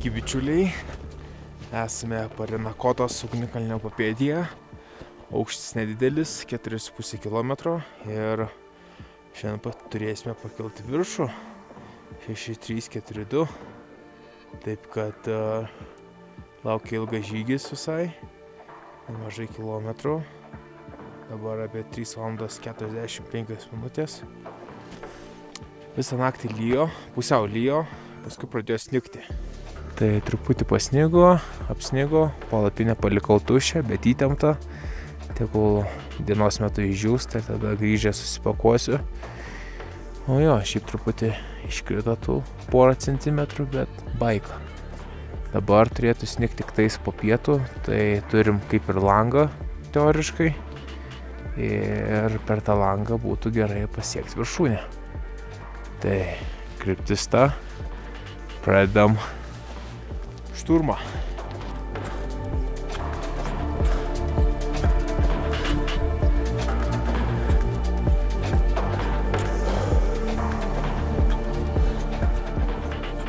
Sveiki bičiuliai, esame Parinakotos ugnikalnio papėdėje, aukštis nedidelis, 4,5 km ir šiandien turėsime pakilti viršų 6342, taip kad laukia ilgas žygis visai, nemažai kilometrų, dabar apie 3 valandos 45 minutės. Visą naktį lyjo, pusiau lyjo, paskui pradėjo snigti. Tai truputį pasnigo, apsnigo, palapinę palikau tuščią, bet įtemptą. Tegul dienos metu išdžiūs, tai tada grįžę susipakuosiu. O jo, šiaip truputį iškrito tų porą centimetrų, bet baika. Dabar turėtų snigti tik tais po pietų, tai turim kaip ir langą teoriškai. Ir per tą langą būtų gerai pasiekti viršūnę. Tai kryptis ta, pradedam šturmą.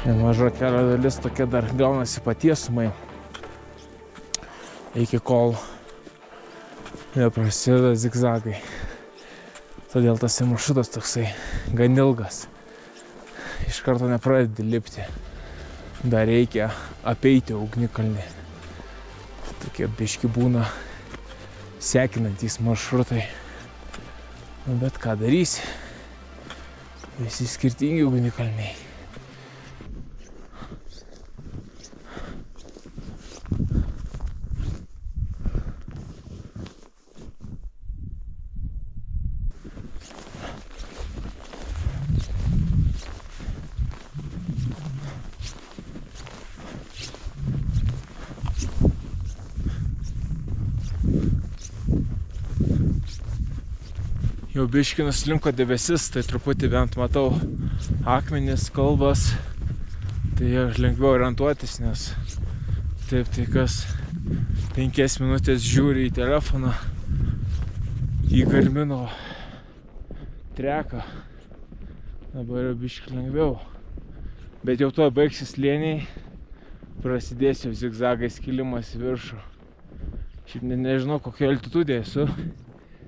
Nemaža kelio dalis tokia dar gaunasi patiesumai, iki kol neprasideda zigzagai. Todėl tas maršrutas toksai gan ilgas. Iš karto nepradedi lipti. Dar reikia apeiti ugnikalnį. Tokie biški būna sekinantys maršrutai. Bet ką darysi? Visi skirtingi ugnikalniai. Jau biški nuslinko debesis, tai truputį bent matau akmenis, kalvas, tai lengviau orientuotis, nes taip tai kas 5 minutės žiūri į telefoną, į Garmino treką, dabar jau biški lengviau, bet jau to baigsis slėniai, prasidės jau zigzagais kilimas į viršų. Šiaip nežinau, kokio altitudė esu.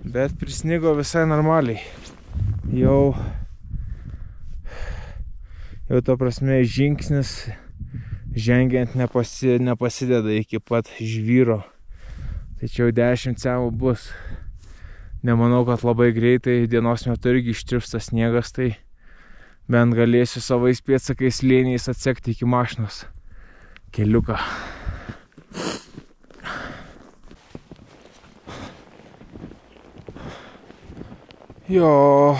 Bet prisnigo visai normaliai. Jau to prasme žingsnis žengiant nepasideda iki pat žvyro. Tačiau 10 cemų bus. Nemanau, kad labai greitai dienos metu irgi ištirps tas sniegas, tai bent galėsiu savais pėdsakais slėniais atsekti iki mašinos keliuką. Jo,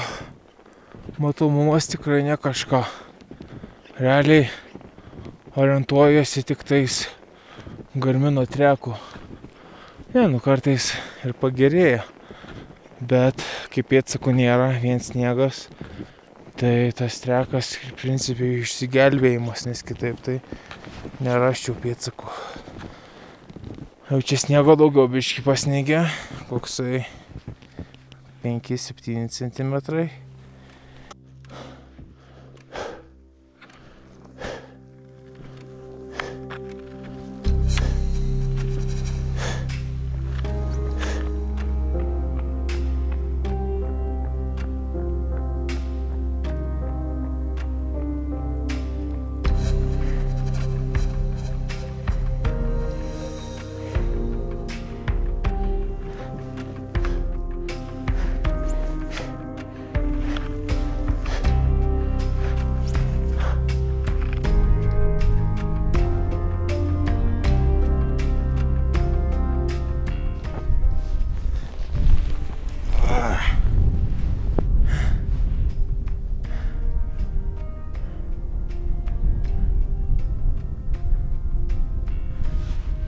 matomumas tikrai ne kažką. Realiai orientuojuosi tik tais Garmino treku. Ne, kartais ir pagerėja. Bet kaip pėdsakų nėra, vien sniegas, tai tas trekas principiai išsigelbėjimas, nes kitaip tai nerasčiau pėdsakų. Jau čia sniego daugiau biški pasnigė, koksai 5-7 centimetrai.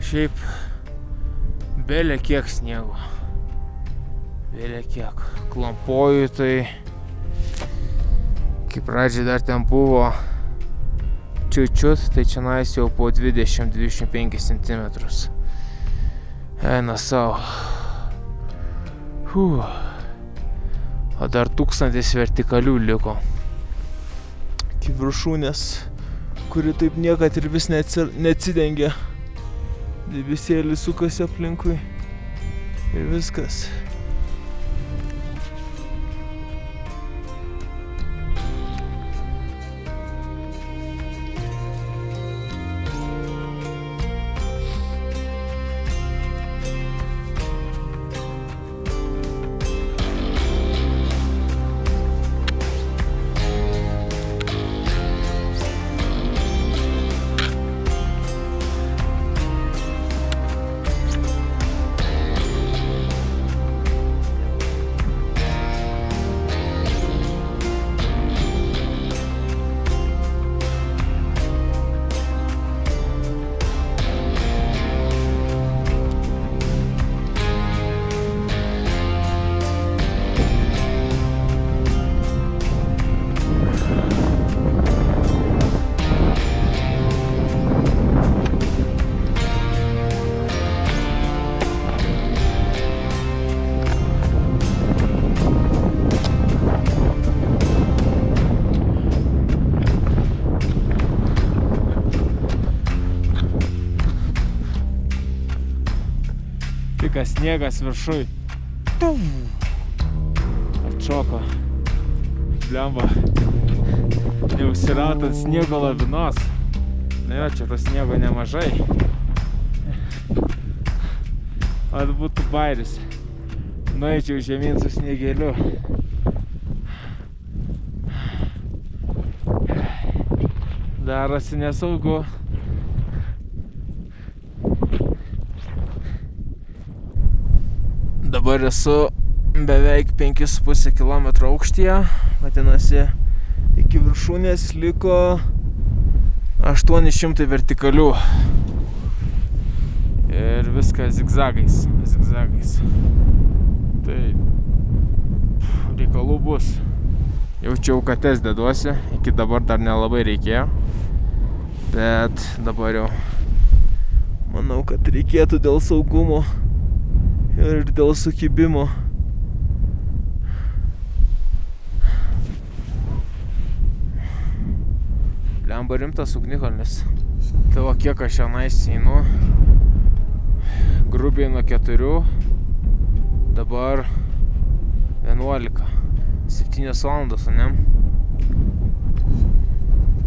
Šiaip belė kiek sniego. Belė kiek. Klampoju, tai kai pradžiai dar ten buvo čiut, tai čia nais jau po 20-25 cm. Eina savo. O dar 1000 vertikalių liko. Iki viršūnės kuri taip niekad ir vis neatsidengia. Debesėlis sukasi aplinkui ir viskas. Pikas sniegas viršui. Atšoko. Blemba. Neužsiratant sniego lavinos. Na jo, čia to sniego nemažai. Būtų bairis. Nueičiau žemyn su sniegeliu. Darosi nesaugu. Dabar esu beveik 5,5 km aukštyje, vadinasi, iki viršūnės liko 800 vertikalių. Ir viskas zigzagais. Tai reikalų bus. Jaučiau, kad deduosi, iki dabar dar nelabai reikėjo, bet dabar jau manau, kad reikėtų dėl saugumo ir dėl sukibimo. Blemba rimtas ugnikalnis. Tai va, kiek aš šiandien einu, grubiai nuo 4, dabar 11. 7 valandos, ne?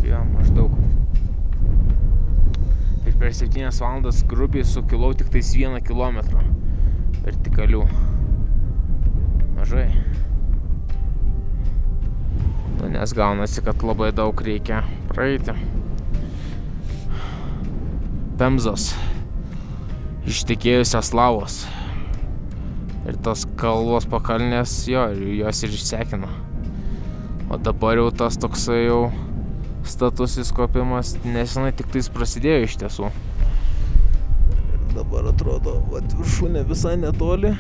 Jo, maždaug. Ir per 7 valandas grubiai sukilau tik tais 1 kilometrą vertikalių. Mažai. Nu, nes gaunasi, kad labai daug reikia praeiti. Pemzos. Ištekėjusios lavos. Ir tos kalvos pakalnės, jo, jos ir išsekino. O dabar jau tas toksai jau statusis kopimas nesenai tik tais prasidėjo iš tiesų. Dabar atrodo, vat viršūnė visai netoli,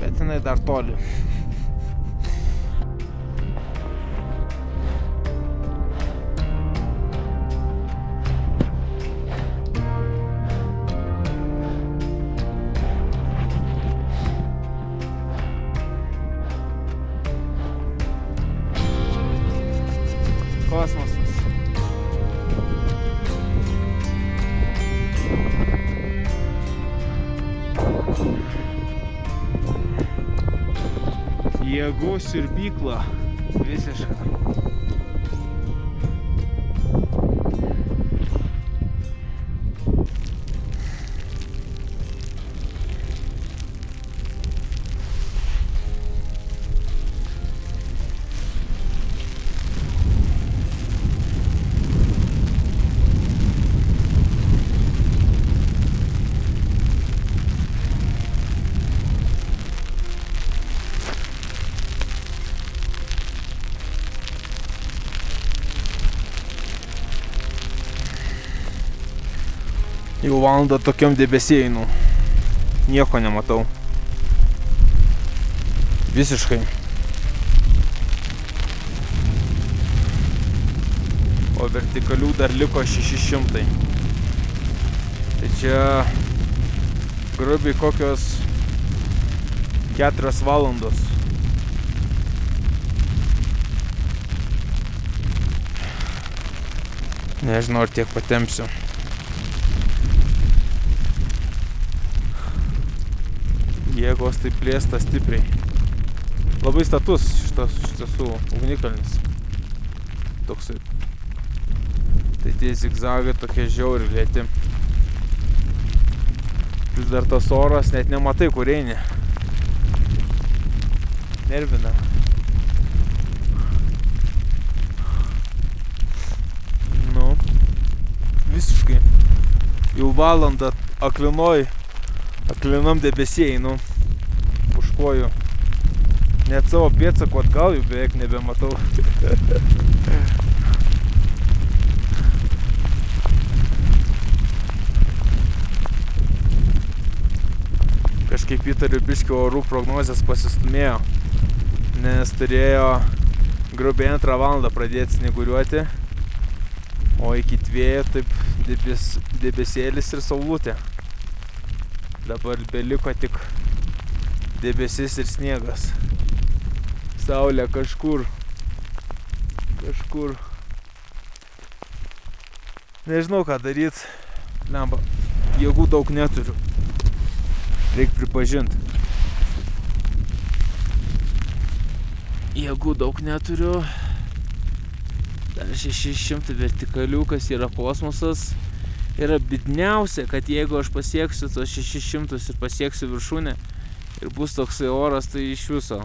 bet jinai dar toli. Kosmosas. Jėgų siurbykla visiška. Jau valandą tokiam debesiai einu. Nieko nematau. Visiškai. O vertikalių dar liko 600. Tai čia grubiai kokios 4 valandos. Nežinau, ar tiek patempsiu. Jėgos tai plėsta stipriai. Labai status šitas iš tiesų ugnikalnis. Toksai. Tai tie zigzagai tokie žiauri lėti. Vis dar tas oras, net nematai, kur eini. Nervina. Nu, visiškai. Jau valandą aklinam debesiai, nu, už kojų. Net savo pėdsakų atgal jau beveik nebematau. Kažkaip įtariu biškį orų prognozės pasistumėjo, nes turėjo grubiai 2 valandą pradėti snyguriuoti, o iki 2 taip debesėlis ir saulutė. Dabar beliko tik debesis ir sniegas. Saulė kažkur. Nežinau, ką daryt. Lemba, jėgų daug neturiu. Reik pripažinti. Jėgų daug neturiu. Dar 600 vertikaliukas yra kosmosas. Yra bidniausia, kad jeigu aš pasieksiu tos 600 ir pasieksiu viršūnę ir bus toksai oras, tai iš viso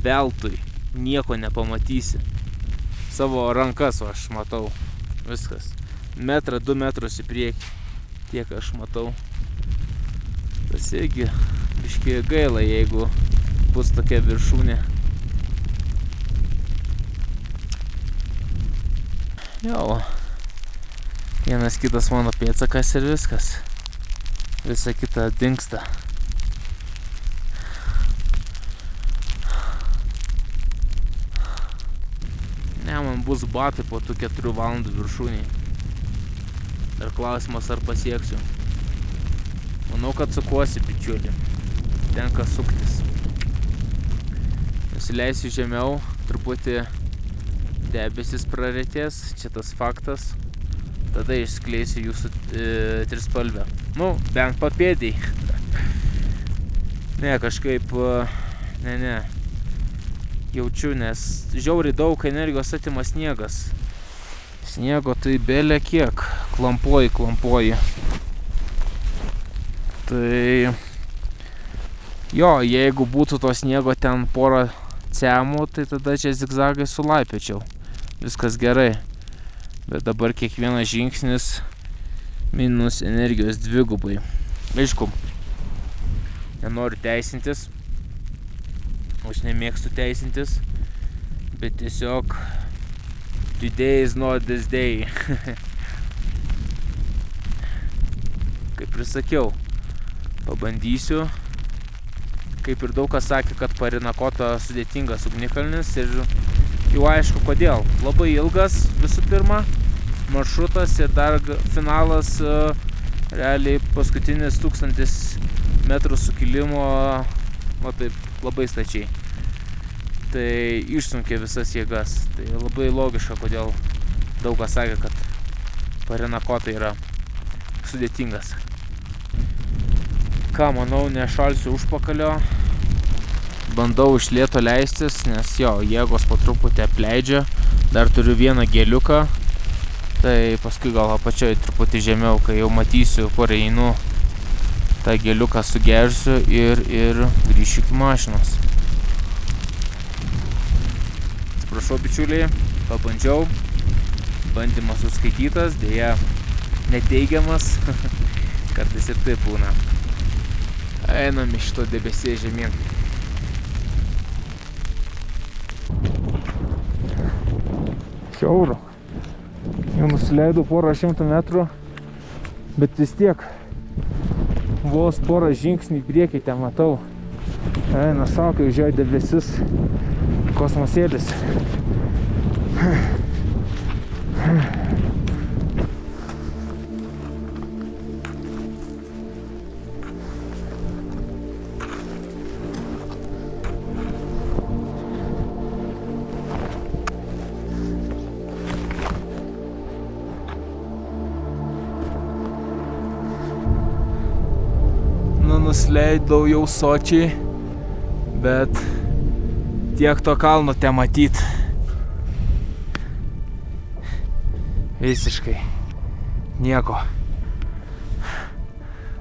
veltui nieko nepamatysi. Savo rankas aš matau. Viskas. 1-2 metrus į priekį. Tiek aš matau. Tas irgi biškį gaila, jeigu bus tokia viršūnė. Jo. Vienas kitas mano pėdsakas ir viskas. Visa kita dingsta. Ne, man bus batai po tų 4 valandų viršūniai. Dar klausimas, ar pasieksiu. Manau, kad sukuosi, bičiulį. Tenka suktis. Nusileisiu žemiau, truputį debesis praretės, čia tas faktas. Tada išskleisiu jūsų trispalvę. Nu, bent papėdėj. Ne, kažkaip, ne. Jaučiu, nes žiauriai daug energijos atima sniegas. Sniego tai belė kiek. Klampuoji. Tai jo, jeigu būtų to sniego ten porą cemų, tai tada čia zigzagai sulaipėčiau. Viskas gerai. Bet dabar kiekvienas žingsnis minus energijos dvigubai. Aišku, nenoriu teisintis. Aš nemėgstu teisintis. Bet tiesiog today is not this day. Kaip ir sakiau, pabandysiu. Kaip ir daug kas sakė, kad Parinakota sudėtingas ugnikalnis ir jau aišku kodėl. Labai ilgas visų pirma maršrutas ir dar finalas realiai paskutinis 1000 metrų sukilimo, va taip, labai stačiai. Tai išsunkė visas jėgas. Tai labai logiška, kodėl daug kas sakė, kad Parinakota yra sudėtingas. Ką, manau, nešalsiu užpakalio. Bandau iš lėto leistis, nes jo, jėgos po truputį apleidžia. Dar turiu vieną geliuką. Tai paskui gal apačioj truputį žemiau, kai jau matysiu, kur einu, tą geliuką sugersiu ir grįšiu iki mašinos. Atsiprašau, bičiuliai, pabandžiau. Bandymas suskaitytas, dėja neteigiamas. Kartais ir taip būna. Einam iš to debesies žemyn. Siauru. Jau nusileidau porą 100 metrų, bet vis tiek vos porą žingsnių į priekį ten matau. Eina savo, kai užėjo debesis kosmosėlis. nusileidau jau Sočiai, bet tiek to kalno te matyt. Visiškai nieko.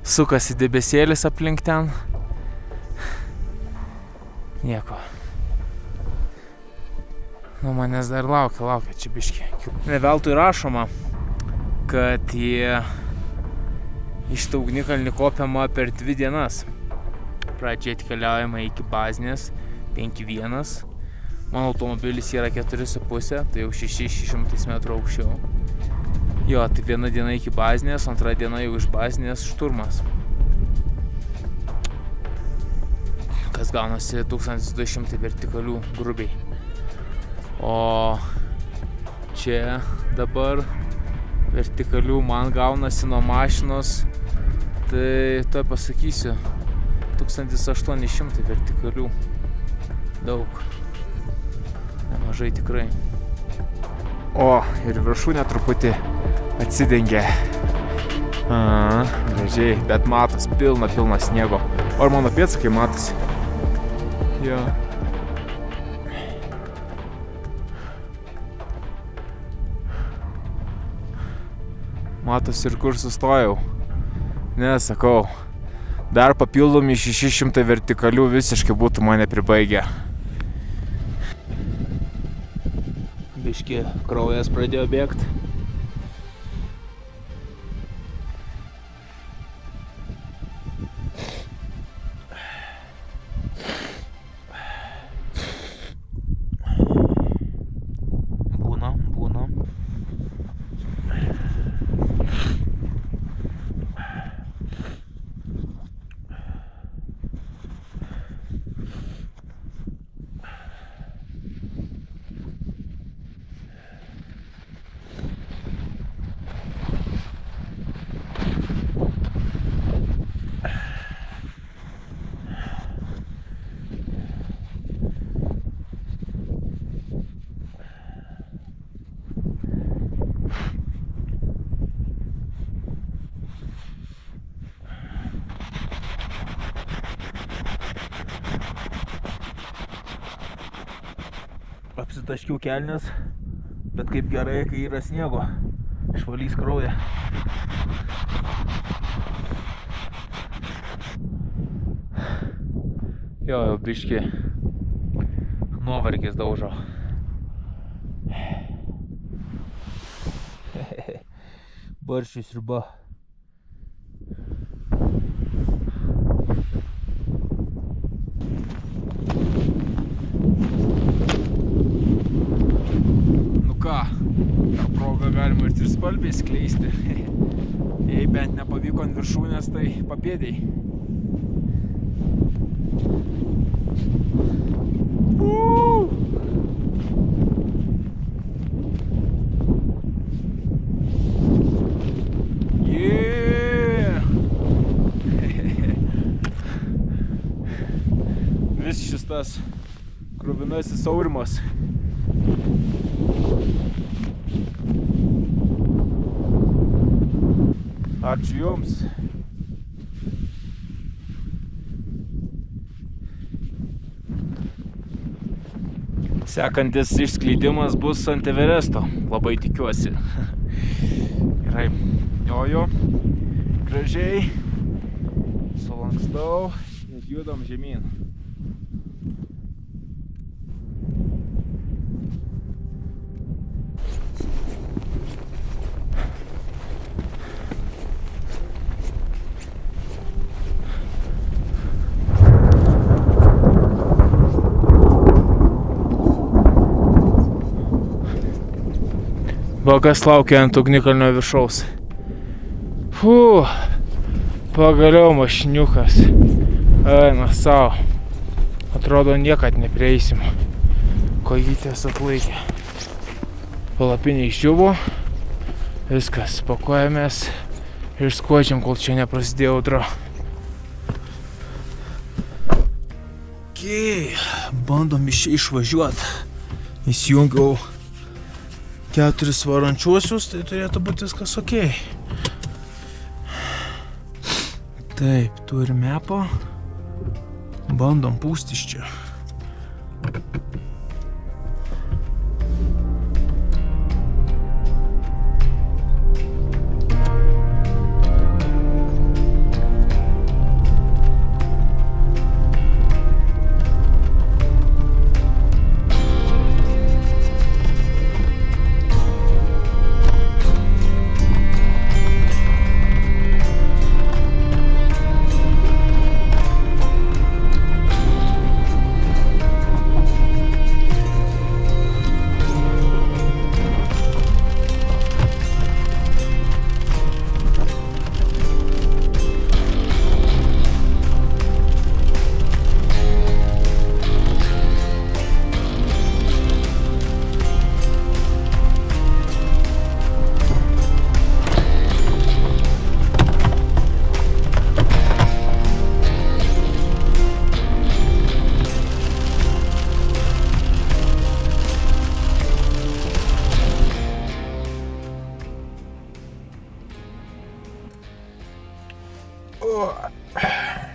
Sukasi debesėlis aplink ten. Nieko. Nu, manęs dar laukia čia biškį. Ne veltui rašoma, kad iš tą ugnikalnį kopiama per 2 dienas. Pradžiai atkeliaujama iki bazinės 5.1. Mano automobilis yra 4,5, tai jau 600 metrų aukščiau. Jo, tai 1 diena iki bazinės, 2 diena jau iš bazinės šturmas. Kas gaunasi 1200 vertikalių grubiai. O čia dabar vertikalių man gaunasi nuo mašinos, tai to pasakysiu, 1800 vertikalių. Daug. Nemažai tikrai. O, ir viršūnė truputį atsidengia. Gražiai, bet matos, pilna sniego. O ar mano pėdsakai matosi? Jo. Matos ir kur sustojau. Nesakau. Dar papildomi 600 vertikalių visiškai būtų mane pribaigę. Biški kraujas pradėjo bėgti. Būna. Apsitaškiau kelnes, bet kaip gerai, kai yra sniego, išvalys kraują. Jo, jau biški nuovargis daužo. Barščių sriuba. Galima ir trispalviai skleisti. Jei bent nepavyko ant viršūnės, tai papėdėj. Vis šis tas kruvinasis Aurimas. Ačiū jums. Sekantis išskleidimas bus ant Everesto. Labai tikiuosi. Gerai. Joju. Gražiai. Sulankstau ir judam žemyn. Kas laukia ant ugnikalnio viršaus. Pagaliau mašiniukas. Eina savo. Atrodo, niekad neprieisim. Kojytės atlaikė. Palapinė išdžiuvo. Viskas, pakuojamės ir skuodžiam, kol čia neprasidėjo audra. Bandom išvažiuoti. Įsijungiau 4 varančiuosius, tai turėtų būti viskas ok. Taip, turim mapą. Bandom pūstis čia.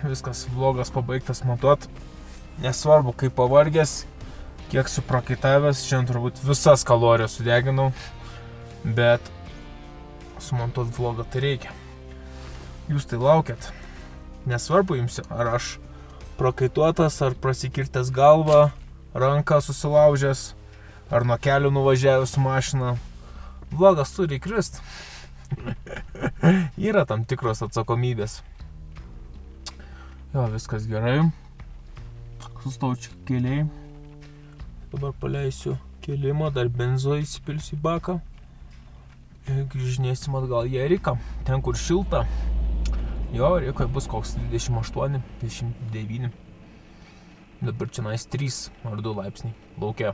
Viskas, vlogas pabaigtas montuot. Nesvarbu, kaip pavargęs, kiek suprakaitavęs, šiandien turbūt visas kalorijas sudeginau, bet sumontuot vlogą tai reikia. Jūs tai laukiat. Nesvarbu jums, ar aš prakaituotas, ar prasikirtęs galvą, ranką susilaužęs, ar nuo kelių nuvažiavęs su mašina. Vlogas turi įkrist. Yra tam tikros atsakomybės. Jo, viskas gerai. Sustaučiu keliai. Dabar paleisiu kėlimą, dar benzo įsipilsiu į baką. Ir grįžinėsim atgal į Eriką, ten kur šilta. Jo, Erikoje bus koks 28, 29. Dabar čia 3 ar 2 laipsniai lauke.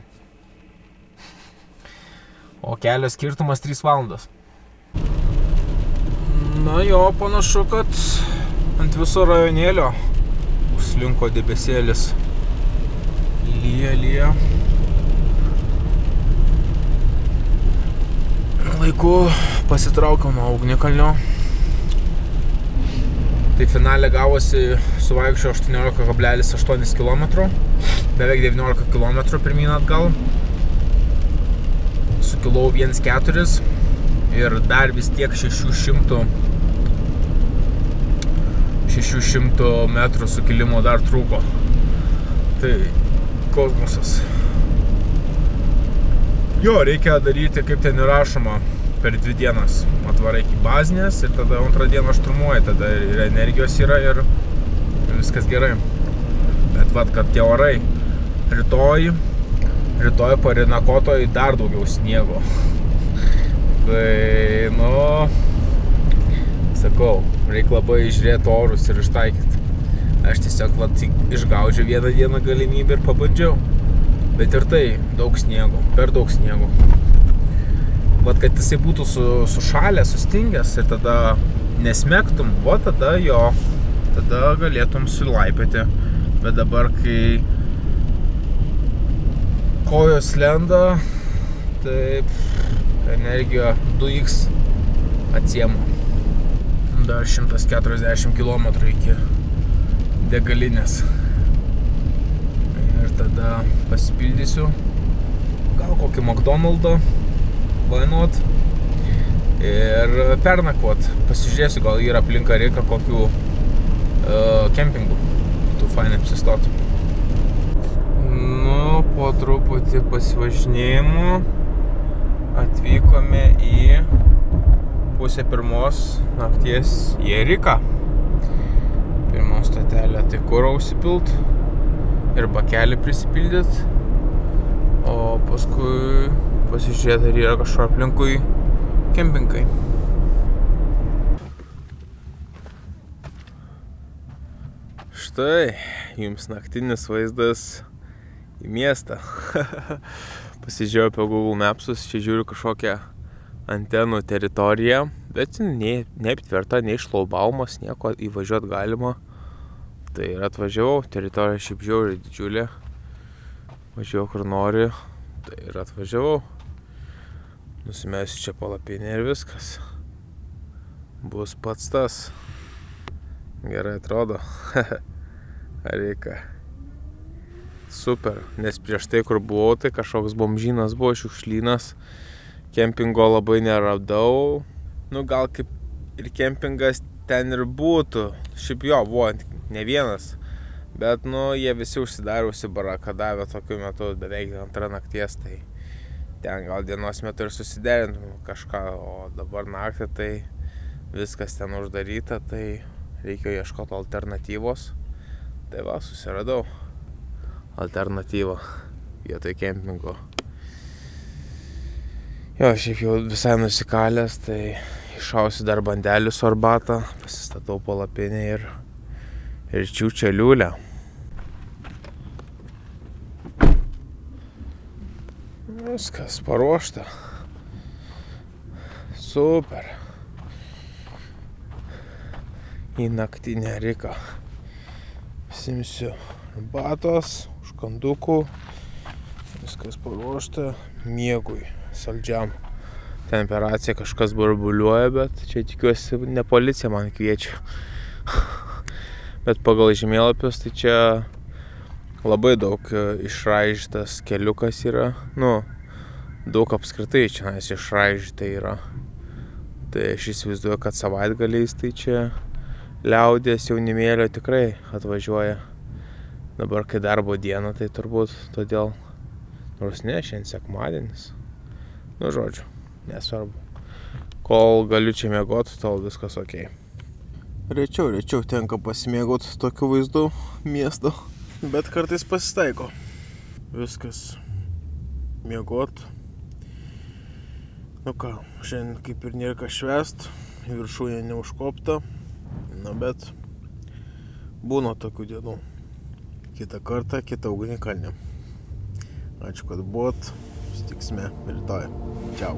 O kelio skirtumas 3 valandas. Na jo, panašu, kad ant viso rajonėlio užslinko debesėlis. Lyja. Laiku pasitraukiau nuo ugnikalnio. Tai finale gavosi suvaikščio 18,8 km. Beveik 19 km pirmyn atgal. Sukilau 1,4 ir dar vis tiek 600 metrų sukilimo dar trūko. Tai kosmosas. Jo, reikia daryti, kaip ten įrašoma, per 2 dienas. Atvarai iki bazinės ir tada 2 dieną šturmuoja, tada ir energijos yra ir viskas gerai. Bet vat, kad tie orai rytoj Parinakotoje dar daugiau sniego. Tai, sakau, reikia labai žiūrėti orus ir ištaikyti. Aš tiesiog išgaudžiau vieną dieną galimybę ir pabandžiau. Bet ir tai daug sniego, per daug sniego. Vat, kad jisai būtų sušalęs, sustingęs ir tada nesmegtum, tada galėtum sulaipėti. Bet dabar, kai kojos lenda, taip energija 2x atsiemo. Dar 140 km iki degalinės. Ir tada pasipildysiu gal kokį McDonald'ą, why not, ir pernakvot. Pasižiūrėsiu, gal yra aplink Eriką kokių kempingų. Tu fainai apsistot. Po truputį pasivažinėjimų atvykome į 12:30 nakties į Eriką. Pirmą stotelę tai kurą užsipilt ir bakelį prisipildyt, o paskui pasižiūrėti, ar yra kažkur aplinkui kempingai. Štai jums naktinis vaizdas į miestą. Pasižiūrėjau apie Google Mapsus, čia žiūriu kažkokią antenų teritoriją, bet neaptverta, neišlaubaumas, nieko įvažiuot galima. Tai ir atvažiavau, teritorija šiaip žiauriai didžiulė. Važiuoju kur nori, tai ir atvažiavau. Nusimesiu čia palapinę ir viskas. Bus pats tas. Gerai atrodo. Reikia. Super, nes prieš tai, kur buvau, tai kažkoks bomžynas buvo, šiukšlynas. Kempingo labai neradau. Nu, gal kaip ir kempingas ten ir būtų. Šiaip jo, buvo ne vienas. Bet, nu, jie visi užsidariusi barakadavę tokiu metu beveik 2 nakties. Tai ten gal dienos metu ir susiderintum kažką, o dabar naktį tai viskas ten uždaryta, tai reikėjo ieškoti alternatyvos. Tai va, susiradau alternatyvą vietoj kempingo. Jo, šiaip jau visai nusikalęs, tai iššausiu dar bandelių su arbata, pasistatau palapinę ir čiūčia liūlę. Viskas paruošta. Super. Į naktinę riką. Simsiu arbatos, užkandukų. Viskas paruošta miegui, saldžiam. Temperacija kažkas burbuliuoja, bet čia tikiuosi ne policija man kviečia. Bet pagal žemėlapius tai čia labai daug išraižytas keliukas yra. Nu, daug apskritai čia išraižyta yra. Tai aš įsivaizduoju, kad savaitgaliais tai čia liaudės jaunimėlio tikrai atvažiuoja. Dabar, kai darbo diena, tai turbūt todėl. Nors ne, šiandien sekmadienis. Nu, žodžiu, nesvarbu. Kol galiu čia miegoti, tol viskas ok. Rečiau tenka pasimėgoti tokių vaizdų miesto, bet kartais pasitaiko. Viskas miegot. Nu ką, šiandien kaip ir nėra ką švęst, viršūnė neužkopta, na bet būna tokių dienų. Kitą kartą, kitą ugnikalnį. Ačiū, kad buvot, susitiksime rytoj. Čiau.